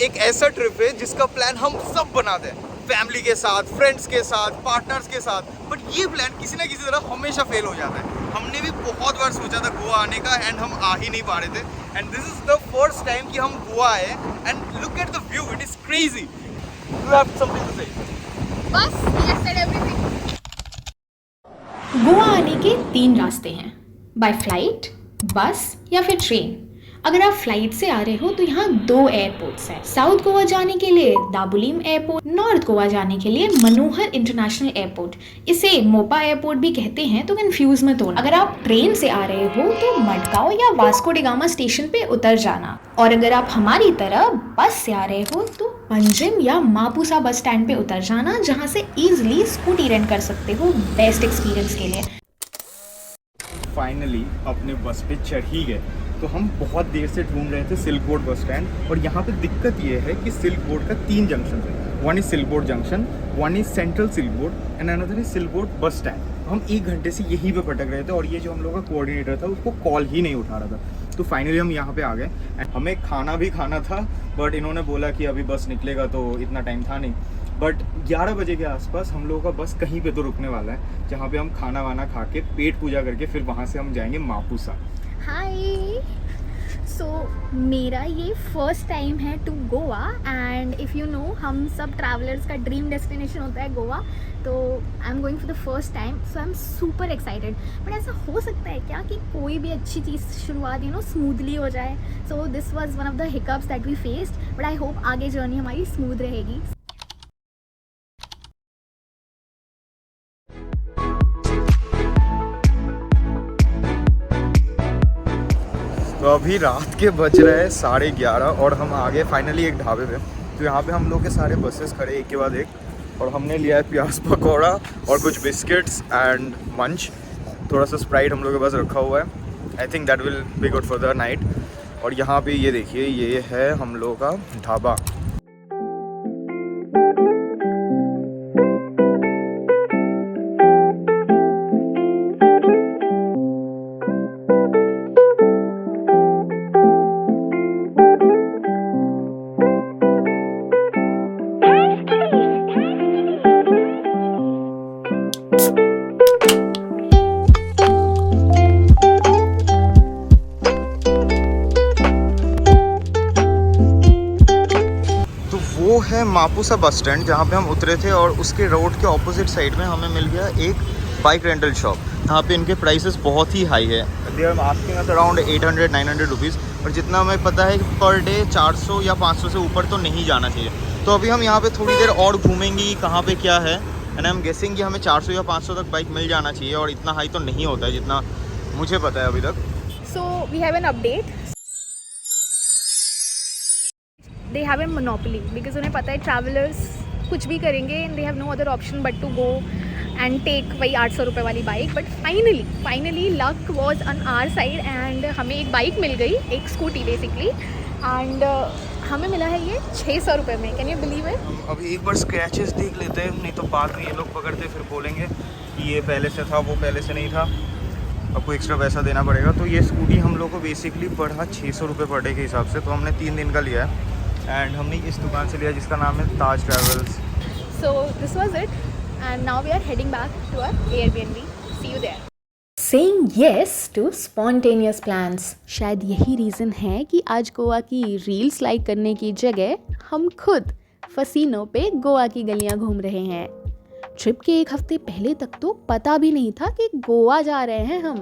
एक ऐसा ट्रिप है जिसका प्लान हम सब बनाते हैं, फैमिली के साथ, फ्रेंड्स के साथ, पार्टनर्स के साथ, बट ये प्लान किसी ना किसी तरह हमेशा फेल हो जाता है। हमने भी बहुत बार सोचा था गोवा आने का एंड हम आ ही नहीं पा रहे थे, and this is the first time कि हम गोवा आए and look at the view, it is crazy. You have something to say? बस you have said everything. Goa आने के 3 रास्ते हैं, बाय फ्लाइट, बस या फिर ट्रेन। अगर आप फ्लाइट से आ रहे हो तो यहाँ 2 एयरपोर्ट्स हैं। साउथ गोवा जाने के लिए दाबुलिम एयरपोर्ट, नॉर्थ गोवा जाने के लिए मनोहर इंटरनेशनल एयरपोर्ट, इसे मोपा एयरपोर्ट भी कहते हैं, तो कंफ्यूज मत होना। अगर आप ट्रेन से आ रहे हो तो मडगांव या वास्को डी गामा स्टेशन पे उतर जाना, और अगर आप हमारी तरह बस से आ रहे हो तो पंजिम या मापुसा बस स्टैंड पे उतर जाना, जहाँ से इजीली स्कूटी रेंट कर सकते हो बेस्ट एक्सपीरियंस के लिए। फाइनली अपने बस पे चढ़ ही गए। तो हम बहुत देर से ढूंढ रहे थे सिल्क बोर्ड बस स्टैंड, और यहाँ पे दिक्कत ये है कि सिल्क बोर्ड का 3 जंक्शन है। One is silk board junction, one is central silk board and another is silk board bus stand. हम 1 घंटे से यहीं पे भटक रहे थे, और ये जो हम लोग का कोऑर्डिनेटर था उसको कॉल ही नहीं उठा रहा था। तो फाइनली हम यहाँ पे आ गए एंड हमें खाना भी खाना था, बट इन्होंने बोला कि अभी बस निकलेगा तो इतना टाइम था नहीं। बट 11 बजे के आसपास हम लोगों का बस कहीं पे तो रुकने वाला है, जहाँ पे हम खाना वाना खा के पेट पूजा करके फिर वहाँ से हम जाएंगे मापुसा। हाय, सो मेरा ये फर्स्ट टाइम है to Goa, and if you know हम सब ट्रैवलर्स का ड्रीम डेस्टिनेशन होता है गोवा, तो I am going for the first time, so I am super excited. But ऐसा हो सकता है क्या कि कोई भी अच्छी चीज़ शुरुआत स्मूथली हो जाए? So this was one of the hiccups that we faced, but I hope आगे जर्नी हमारी स्मूथ रहेगी। तो अभी रात के बज रहे हैं 11:30 और हम आ गए फाइनली एक ढाबे पे। तो यहाँ पे हम लोग के सारे बसेस खड़े एक के बाद एक, और हमने लिया है प्याज पकौड़ा और कुछ बिस्किट्स एंड मंच, थोड़ा सा स्प्राइट हम लोग के पास रखा हुआ है। I think that will be good for the night. और यहाँ पे ये देखिए, ये है हम लोग का ढाबा। वो है मापुसा बस स्टैंड जहाँ पे हम उतरे थे, और उसके रोड के ऑपोजिट साइड में हमें मिल गया एक बाइक रेंटल शॉप। यहाँ पे इनके प्राइसेस बहुत ही हाई है, they are asking us around 800-900 rupees, और जितना हमें पता है पर डे 400 या 500 से ऊपर तो नहीं जाना चाहिए। तो अभी हम यहाँ पे थोड़ी देर और घूमेंगे कि कहाँ पे क्या है, एंड आई एम गेसिंग कि हमें 400 या 500 तक बाइक मिल जाना चाहिए, और इतना हाई तो नहीं होता है जितना मुझे पता है अभी तक। So we have an update. They have a monopoly because उन्हें पता है travelers कुछ भी करेंगे and they have no other option but to go and take वही 800 रुपये वाली bike. But finally luck was on our side and हमें एक बाइक मिल गई, एक स्कूटी बेसिकली, and हमें मिला है ये 600 रुपये में. Can you believe it? अभी एक बार स्क्रैचेस देख लेते हैं, नहीं तो बाद में ये लोग पकड़ते फिर बोलेंगे कि ये पहले से था, वो पहले से नहीं था, आपको एक्स्ट्रा पैसा देना पड़ेगा। तो ये स्कूटी हम लोग को बेसिकली पड़ा 600 रुपये पर डे के हिसाब से, तो हमने 3 दिन का लिया है एंड हमने इस दुकान से लिया जिसका नाम है ताज travels. So this was it and now we are heading back to our Airbnb. See you there. Saying yes to spontaneous plans, शायद यही रीज़न है कि आज गोवा की रील्स लाइक करने की जगह हम खुद फसीनों पे गोवा की गलियां घूम रहे हैं। ट्रिप के 1 हफ्ते पहले तक तो पता भी नहीं था कि गोवा जा रहे हैं हम।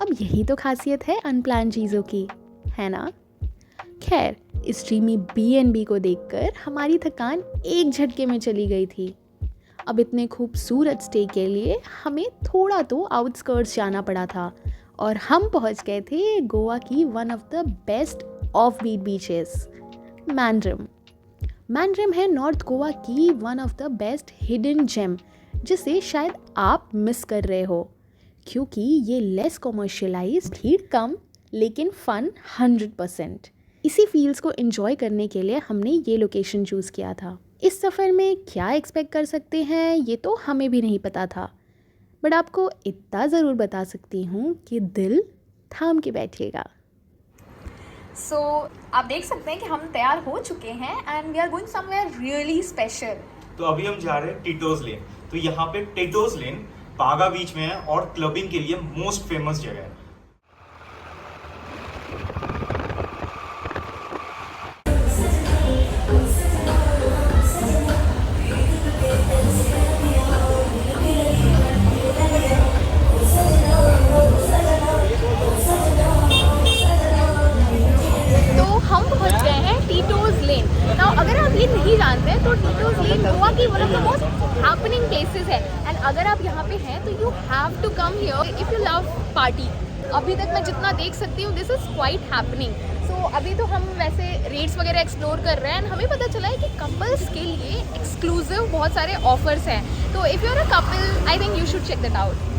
अब यही तो खासियत है अनप्लान चीज़ों की, है ना? खैर, इस ड्रीमी B&B को देखकर हमारी थकान एक झटके में चली गई थी। अब इतने खूबसूरत स्टे के लिए हमें थोड़ा तो आउटस्कर्ट्स जाना पड़ा था, और हम पहुंच गए थे गोवा की one of the best of beat beaches, Mandrem. Mandrem है नॉर्थ गोवा की one of the best hidden gem, जिसे शायद आप मिस कर रहे हो, क्योंकि ये लेस कॉमर्शियलाइज्ड, भीड़ कम, लेकिन फ़न 100%। इसी फील्स को एंजॉय करने के लिए हमने ये लोकेशन चूज़ किया था। इस सफ़र में क्या एक्सपेक्ट कर सकते हैं ये तो हमें भी नहीं पता था, बट आपको इतना ज़रूर बता सकती हूँ कि दिल थाम के बैठिएगा। सो आप देख सकते हैं कि हम तैयार हो चुके हैं and we are going somewhere really special. तो अभी हम जा रहे हैं टिटोज लेन. तो यहाँ पे टिटोज लेन बागा बीच में है और क्लबिंग के लिए मोस्ट फेमस जगह है. अगर आप ये नहीं जानते हैं तो टिटोज लेन गोवा की one of the most happening places है एंड अगर आप यहाँ पे हैं तो you have to come here if you love party. अभी तक मैं जितना देख सकती हूँ this is quite happening. So अभी तो हम वैसे रेट्स वगैरह एक्सप्लोर कर रहे हैं एंड हमें पता चला है कि कपल्स के लिए एक्सक्लूसिव बहुत सारे ऑफर्स हैं. तो if you are a couple I think you should check that out.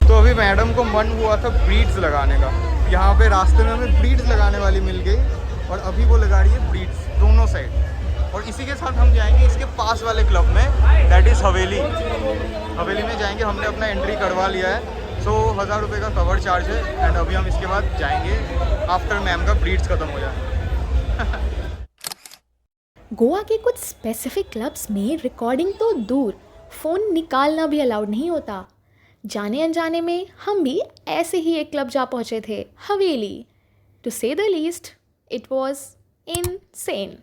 तो अभी मैडम को मन हुआ था ब्रीड्स लगाने का. यहाँ पे रास्ते में हमें ब्रीड्स लगाने वाली मिल गई और अभी वो लगा रही है ब्रीड्स दोनों साइड. और इसी के साथ हम जाएंगे इसके पास वाले क्लब में, दैट इज़ हवेली. हवेली में जाएंगे. हमने अपना एंट्री करवा लिया है. सो 1000 रुपये का कवर चार्ज है एंड अभी हम इसके बाद जाएंगे आफ्टर मैम का ब्रीड्स ख़त्म हो जाए. गोवा के कुछ स्पेसिफिक क्लब्स में रिकॉर्डिंग तो दूर, फ़ोन निकालना भी अलाउड नहीं होता. जाने अनजाने में हम भी ऐसे ही एक क्लब जा पहुँचे थे, हवेली. टू से the least it was insane.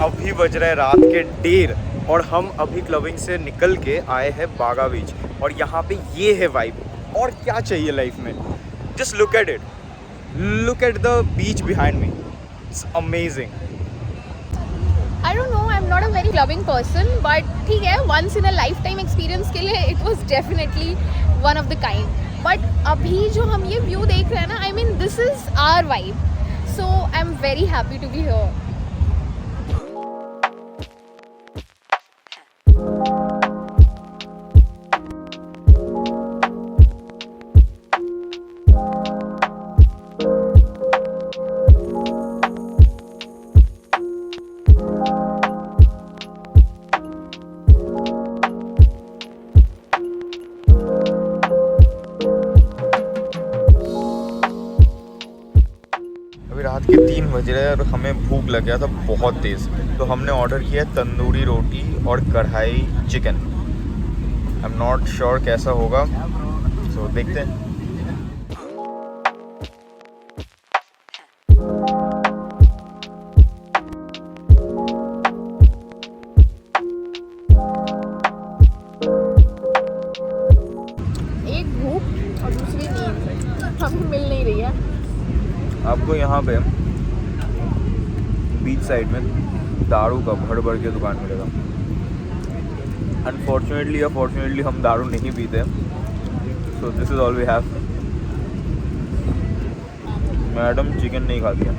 अभी बज रहा है रात के 1:30 और हम अभी क्लबिंग से निकल के आए हैं बागा बीच. और यहाँ पे ये है वाइब. और क्या चाहिए लाइफ में. Just look at it. Look at the beach behind me. It's amazing. I don't know, I'm not a very clubbing person, but ठीक है, once in a lifetime experience के लिए it was definitely one of the kind. But अभी जो हम ये view देख रहे हैं ना, I mean this is our vibe. So I'm very happy to be here. रात के 3 बज रहे हैं और हमें भूख लग गया था बहुत तेज़. तो हमने ऑर्डर किया तंदूरी रोटी और कढ़ाई chicken. I am not sure कैसा होगा, सो देखते हैं. एक भूख और दूसरी नींद हमें मिल नहीं रही है. आपको यहाँ पे बीच साइड में दारू का भर के दुकान मिलेगा. अनफॉर्चुनेटली या फॉर्चुनेटली हम दारू नहीं पीते, so this is all we have. Madam chicken नहीं खाती है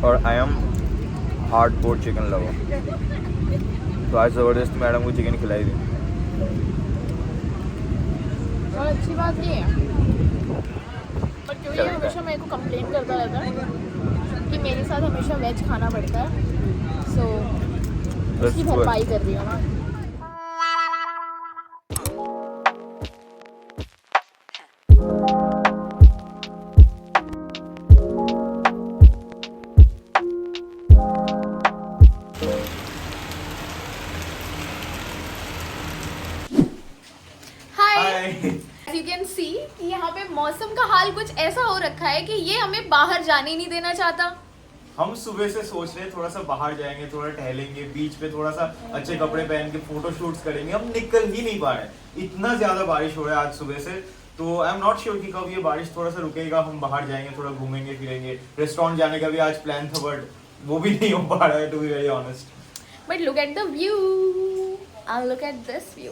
और I am hardcore chicken lover. तो आज ज़बरदस्ती मैडम को चिकन खिलाई दी. और अच्छी बात ये है पर क्यों ये हमेशा मेरे को कंप्लेन करता रहता है कि मेरे साथ हमेशा वेज खाना पड़ता है. सो उसकी भरपाई कर रही हूँ मैं. As you can see कि यहाँ पे मौसम का हाल कुछ ऐसा हो रखा है कि ये हमें बाहर जाने ही नहीं देना चाहता. हम सुबह से सोच रहे हैं थोड़ा सा बाहर जाएंगे, थोड़ा टहलेंगे, बीच पे थोड़ा सा अच्छे कपड़े पहन के फोटो शूट्स करेंगे. हम निकल ही नहीं पा रहे. इतना ज्यादा बारिश हो रहा है आज सुबह से. तो आई एम नॉट श्योर कि कब ये बारिश थोड़ा सा रुकेगा, हम बाहर जाएंगे, थोड़ा घूमेंगे फिरेंगे. रेस्टोरेंट जाने का भी आज प्लान था बट वो भी नहीं हो पा रहा है, to be very honest. But look at the view and look at this view.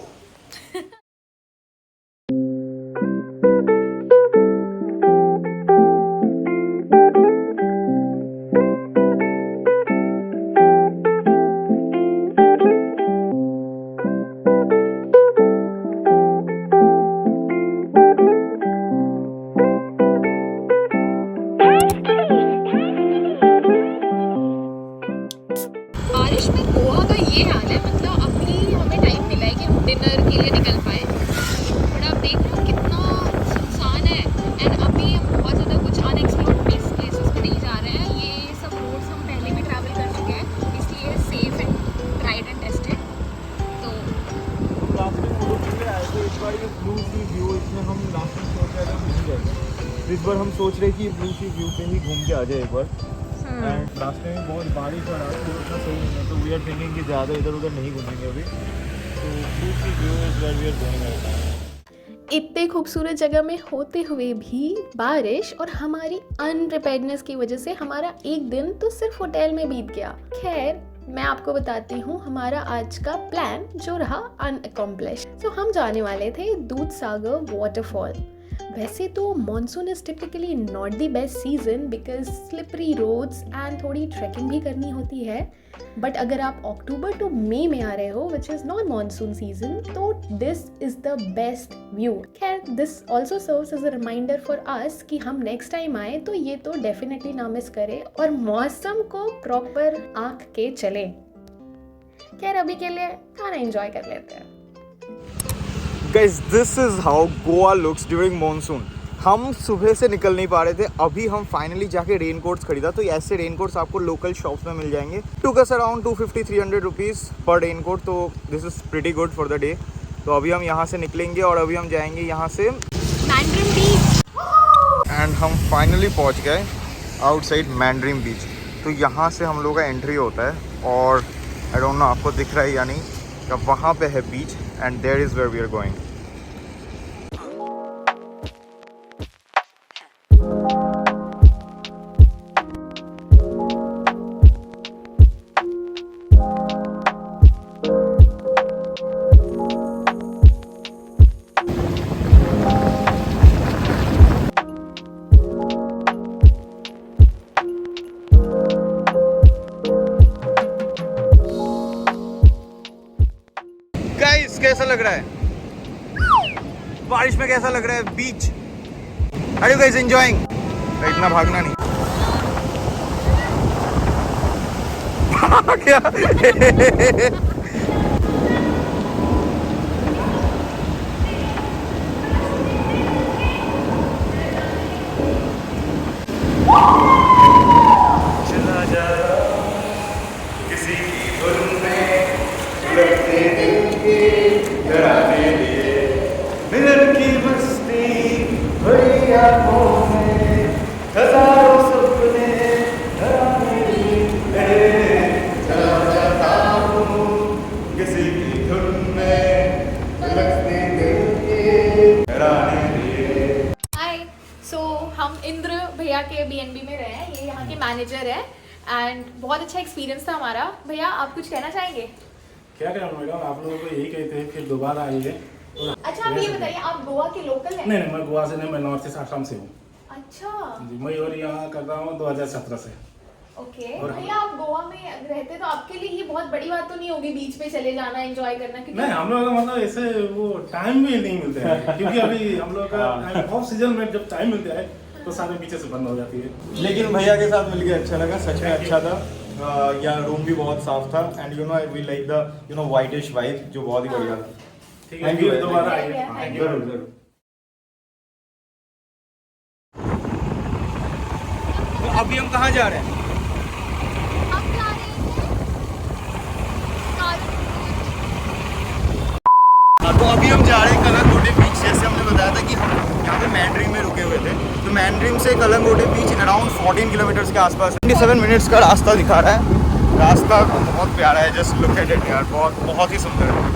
बारिश में गोवा का ये हाल है, मतलब अभी हमें टाइम मिला है कि हम डिनर के लिए निकल पाए, बट आप देख रहे हो कितना सुनसान है। एंड अभी हम बहुत ज़्यादा कुछ अनएक्सप्लोर्ड प्लेसेस पे नहीं जा रहे हैं। ये सब रोड्स हम पहले भी ट्रैवल कर चुके हैं, इसलिए सेफ है, ट्राइड एंड टेस्टेड। तो रास्ते में लोग चले आए थे इस बार ये ब्लू सी व्यू, इसमें हम लास्ट में सोच रहे थे घूम जाएगा। इस बार हम सोच रहे कि ब्लू सी व्यू पे ही घूम के आ जाए एक बार। एंड रास्ते में बहुत बारिश और रास्ते उतना सही नहीं है, तो वी आर थिंकिंग कि ज़्यादा इधर उधर नहीं घूमेंगे अभी। तो blue sea view is where we are going. इतने खूबसूरत जगह में होते हुए भी बारिश और हमारी अनप्रिपेयर्डनेस की वजह से हमारा एक दिन तो सिर्फ होटल में बीत गया। खैर, मैं आपको बताती हूँ हमारा आज का प्लान जो रहा अनअकम्प्लिश। तो हम जाने वाले थे दूधसागर वाटरफॉल। वैसे तो monsoon is typically not the best season because slippery roads and थोड़ी ट्रैकिंग भी करनी होती है, बट अगर आप अक्टूबर टू मई में आ रहे हो which is non monsoon season, तो this is the best view. खैर, this also serves as a reminder for us कि हम नेक्स्ट टाइम आए तो ये तो डेफिनेटली ना मिस करें और मौसम को प्रॉपर आँख के चलें। खैर, अभी के लिए खाना एंजॉय कर लेते हैं। Guys, this is how Goa looks during monsoon. हम सुबह से निकल नहीं पा रहे थे, अभी हम फाइनली जाके रेन कोट्स खरीदा। तो ऐसे रेन कोट्स आपको लोकल शॉप्स में मिल जाएंगे। टुक अस अराउंड 250-300 रुपीज़ पर रेन कोट, तो this is pretty good for the day. तो अभी हम यहाँ से निकलेंगे और अभी हम जाएंगे यहाँ से मैंड्रिम बीच। एंड हम फाइनली पहुँच गए आउटसाइड मैंड्रिम बीच। तो यहाँ से हम लोग का एंट्री होता है और आई डोंट नो आपको दिख रहा है या नहीं, अब वहाँ पे है beach and there is where we are going. Guys, कैसा लग रहा है बारिश में? कैसा लग रहा है beach? Are you guys enjoying? इतना भागना नहीं। क्या चला जा किसी की धुन में उड़ते दिल के डराने लिए, मिलन की मस्ती भरी आँखों में हजारों सपने डराने लिए, चला जाता हूँ किसी की धुन में उड़ते दिल के डराने लिए। हाय, सो हम इंद्र भैया के बीएनबी में रहे हैं, ये यहाँ के मैनेजर है एंड बहुत अच्छा एक्सपीरियंस था हमारा। भैया, आप कुछ कहना चाहेंगे? क्या कहना मैडम, आप लोगों को यही कहते हैं फिर दोबारा आइए। अच्छा, आप ये बताइए, आप गोवा के लोकल हैं? नहीं, मैं गोवा से नहीं, मैं नॉर्थ ईस्ट आसाम से हूँ। अच्छा, जी, मैं और यहाँ कर रहा हूँ 2017 से। ओके। और भैया, आप गोवा में रहते तो आपके लिए ये बहुत बड़ी बात तो नहीं होगी बीच पे चले जाना, एंजॉय करना? क्योंकि नहीं, हम लोग का मतलब ऐसे वो टाइम भी नहीं मिलता है क्योंकि अभी हम लोग का ऑफ सीजन में जब टाइम मिलता है तो सारे बीचेस बंद हो जाती है। लेकिन भैया के साथ मिलके अच्छा लगा, सच में अच्छा था। यहाँ रूम भी बहुत साफ था and you know we like the whitish vibe, जो बहुत ही बढ़िया था। ठीक है, फिर दोबारा आइए। Thank you. जरूर जरूर। तो अभी हम कहाँ जा रहे हैं? हम जा रहे हैं तो अभी हम जा रहे हैं कलंगोटे बीच। जैसे हमने बताया था कि हम यहाँ पे मैंड्रिम में रुके हुए थे, तो मैंड्रिम से कलंगोटे बीच अराउंड 14 किलोमीटर्स के आसपास 27 मिनट्स का रास्ता दिखा रहा है। रास्ता बहुत प्यारा है, जस्ट लुक एट इट यार, बहुत ही सुंदर है।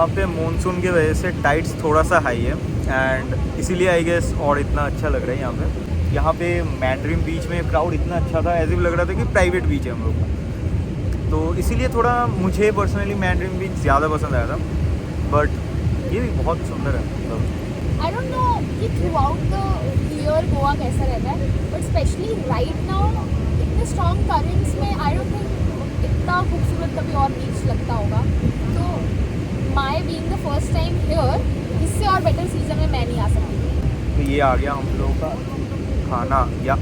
यहाँ पे मॉनसून की वजह से टाइड्स थोड़ा सा हाई है एंड इसीलिए आई गेस और इतना अच्छा लग रहा है यहाँ पे। यहाँ पे मैंड्रिन बीच में क्राउड इतना अच्छा था, ऐसे भी लग रहा था कि प्राइवेट बीच है हम लोग का, तो इसीलिए थोड़ा मुझे पर्सनली मैंड्रिन बीच ज़्यादा पसंद आया था, बट ये भी बहुत सुंदर है। मतलब आई डोंट नो कि through out the year Goa कैसा रहता है, बट स्पेशली राइट नाउ इतने स्ट्रॉन्ग करेंट्स में आई डोंट थिंक इतना खूबसूरत कभी और बीच लगता होगा। तो my being the first time here, इससे और बेटर सीजन में मैं नहीं आ सकती। तो ये आ गया हम लोगों का खाना, या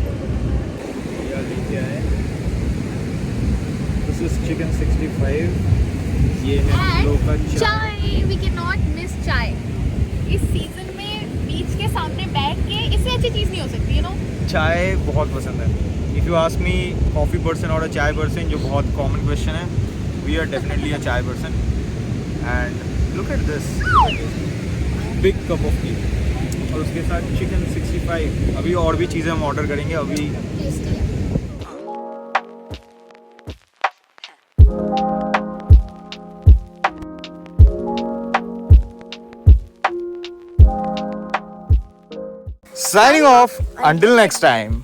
लेके आए, दिस इज चिकन 65, ये है हम लोगों का एंड चाय, वी कैन नॉट मिस चाय। इस सीजन में बीच के सामने बैठ के इससे अच्छी चीज़ नहीं हो सकती, यू नो। चाय बहुत पसंद है। If you ask me coffee person और अ चाय पर्सन, जो बहुत कॉमन क्वेश्चन है, वी आर डेफिनेटली अ चाय person. And look at this big cup of T और उसके साथ चिकन 65। अभी और भी चीज़ें हम ऑर्डर करेंगे अभी। टेस्टी है। Signing off until next time.